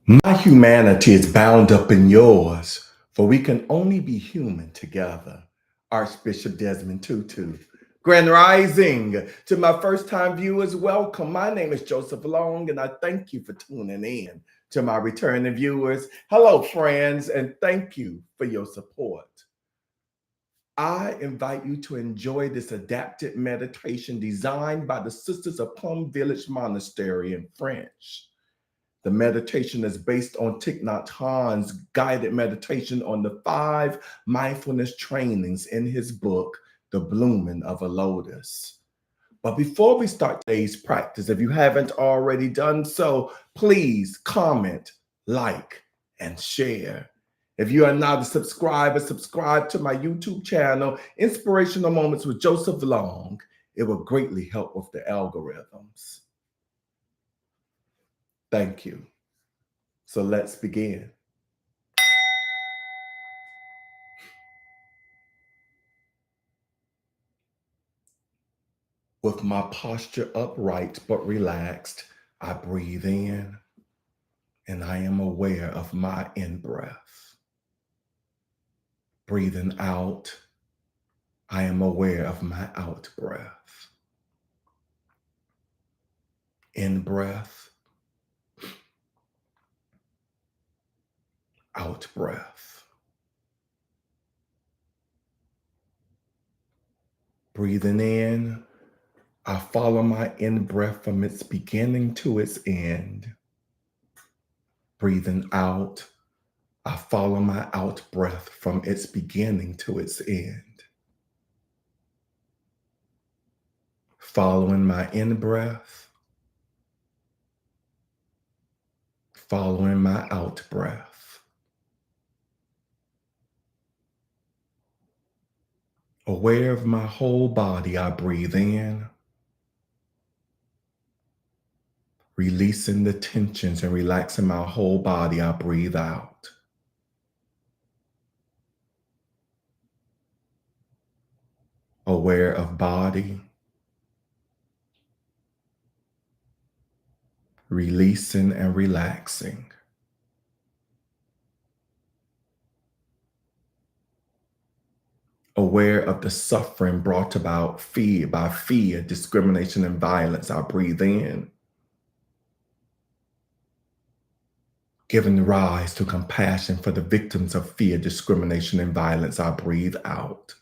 My humanity is bound up in yours, for we can only be human together. Archbishop Desmond Tutu. Grand Rising. To my first time viewers, welcome. My name is Joseph Long, and I thank you for tuning in. To my returning viewers, hello, friends, and thank you for your support. I invite you to enjoy this adapted meditation designed by the Sisters of Plum Village Monastery in French. The meditation is based on Thich Nhat Hanh's guided meditation on the 5 Mindfulness Trainings in his book, The Blooming of a Lotus. But before we start today's practice, if you haven't already done so, please comment, like, and share. If you are not a subscriber, subscribe to my YouTube channel, Inspirational Moments with Joseph Long. It will greatly help with the algorithms. Thank you. So let's begin. With my posture upright but relaxed, I breathe in and I am aware of my in-breath. Breathing out, I am aware of my out-breath. In-breath, out-breath. Breathing in, I follow my in-breath from its beginning to its end. Breathing out, I follow my out-breath from its beginning to its end. Following my in-breath, following my out-breath. Aware of my whole body, I breathe in, releasing the tensions and relaxing my whole body, I breathe out. Aware of body, releasing and relaxing. Aware of the suffering brought about by fear, discrimination, and violence, I breathe in, giving rise to compassion for the victims of fear, discrimination, and violence, I breathe out.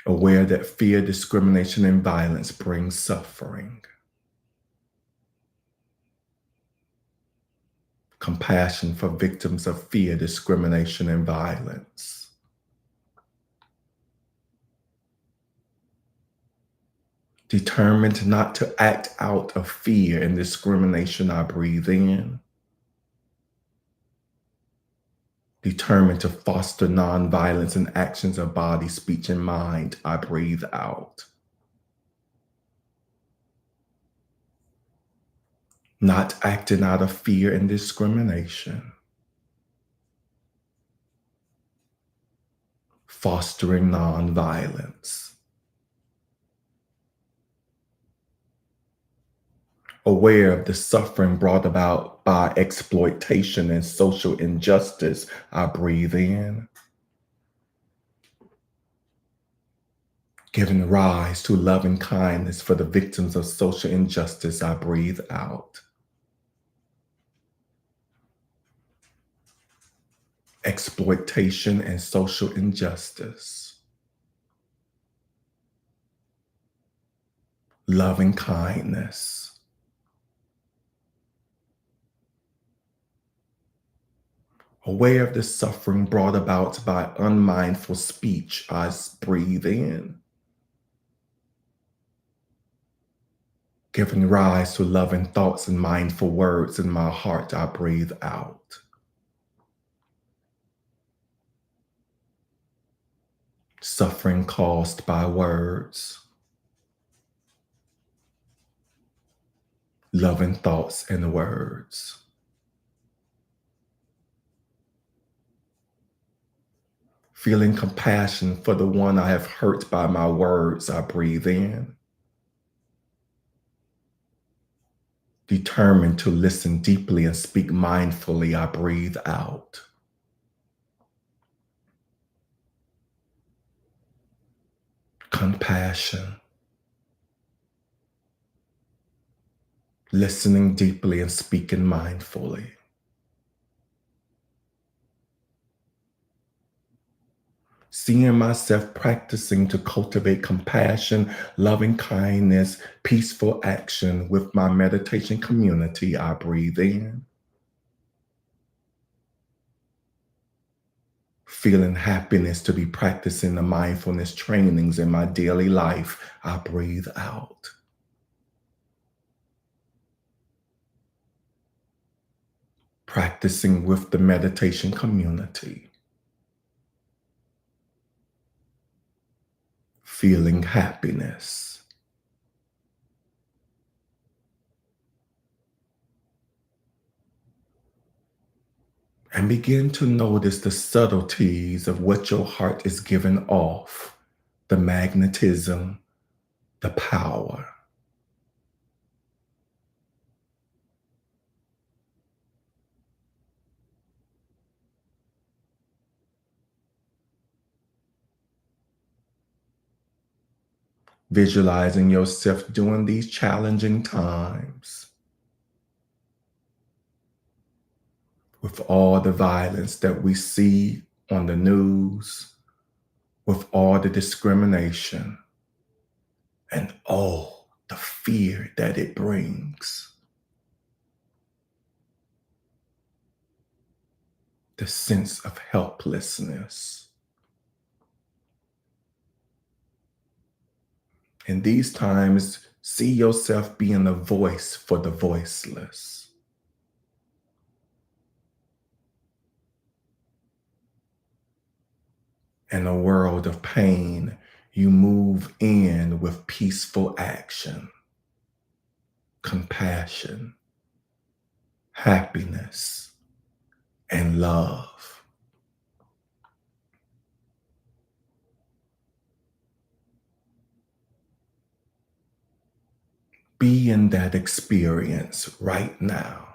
Aware that fear, discrimination, and violence brings suffering. Compassion for victims of fear, discrimination, and violence. Determined not to act out of fear and discrimination, I breathe in. Determined to foster nonviolence in actions of body, speech, and mind, I breathe out. Not acting out of fear and discrimination. Fostering nonviolence. Aware of the suffering brought about by exploitation and social injustice, I breathe in. Giving rise to loving kindness for the victims of social injustice, I breathe out. Exploitation and social injustice. Loving kindness. Aware of the suffering brought about by unmindful speech, I breathe in. Giving rise to loving thoughts and mindful words in my heart, I breathe out. Suffering caused by words. Loving thoughts and words. Feeling compassion for the one I have hurt by my words, I breathe in. Determined to listen deeply and speak mindfully, I breathe out. Compassion. Listening deeply and speaking mindfully. Seeing myself practicing to cultivate compassion, loving kindness, peaceful action with my meditation community, I breathe in. Feeling happiness to be practicing the mindfulness trainings in my daily life, I breathe out. Practicing with the meditation community. Feeling happiness. And begin to notice the subtleties of what your heart is giving off, the magnetism, the power. Visualizing yourself during these challenging times with all the violence that we see on the news, with all the discrimination, and all the fear that it brings. The sense of helplessness. In these times, see yourself being a voice for the voiceless. In a world of pain, you move in with peaceful action, compassion, happiness, and love. Be in that experience right now.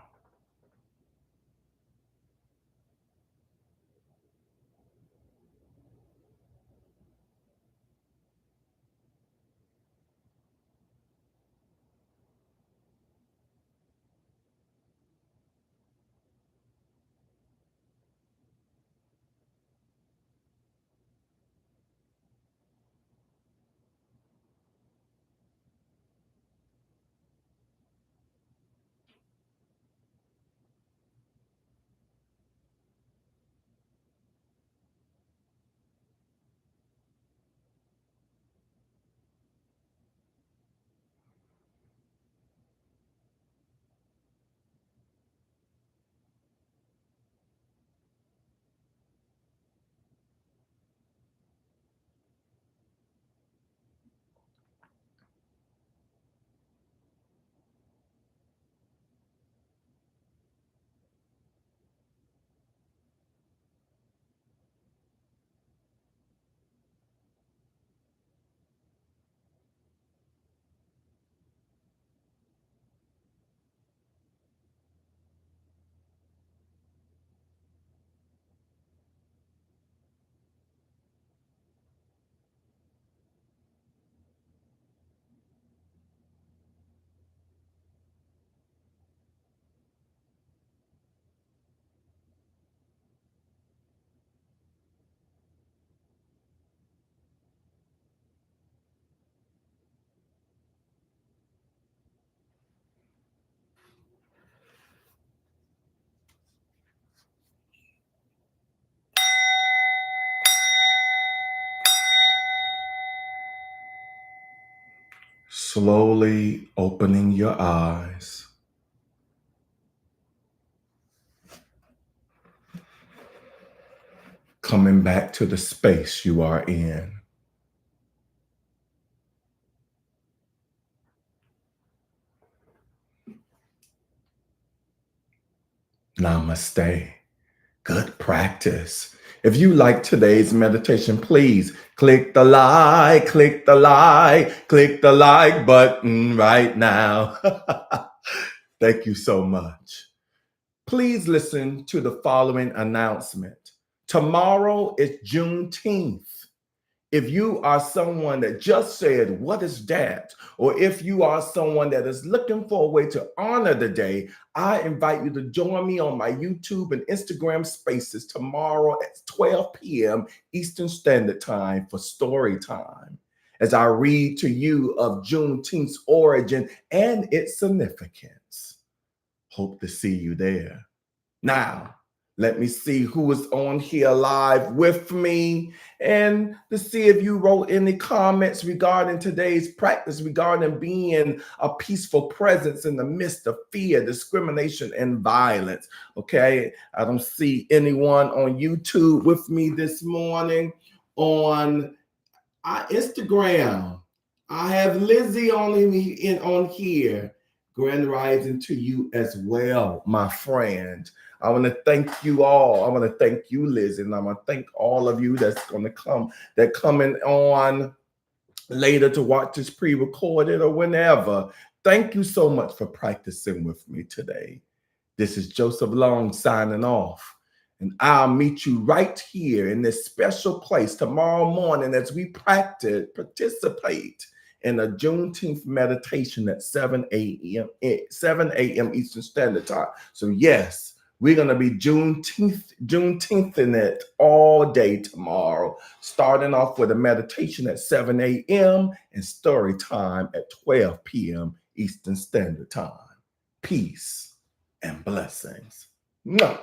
Slowly opening your eyes. Coming back to the space you are in. Namaste. Good practice. If you like today's meditation, please click the like, click the like, click the like button right now. Thank you so much. Please listen to the following announcement. Tomorrow is Juneteenth. If you are someone that just said, "What is that?" or if you are someone that is looking for a way to honor the day, I invite you to join me on my YouTube and Instagram spaces tomorrow at 12 p.m. Eastern Standard Time for story time, as I read to you of Juneteenth's origin and its significance. Hope to see you there. Now, let me see who is on here live with me and to see if you wrote any comments regarding today's practice, regarding being a peaceful presence in the midst of fear, discrimination, and violence. Okay, I don't see anyone on YouTube with me this morning. On Instagram, I have Lizzie on here. Grand rising to you as well, my friend. I want to thank you all. I want to thank you, Lizzie, and I want to thank all of you that's going to come, that coming on later to watch this pre-recorded or whenever. Thank you so much for practicing with me today. This is Joseph Long signing off. And I'll meet you right here in this special place tomorrow morning as we participate in a Juneteenth meditation at 7 a.m. Eastern Standard Time. So yes, we're going to be Juneteenth in it all day tomorrow, starting off with a meditation at 7 a.m. and story time at 12 p.m. Eastern Standard Time. Peace and blessings. No.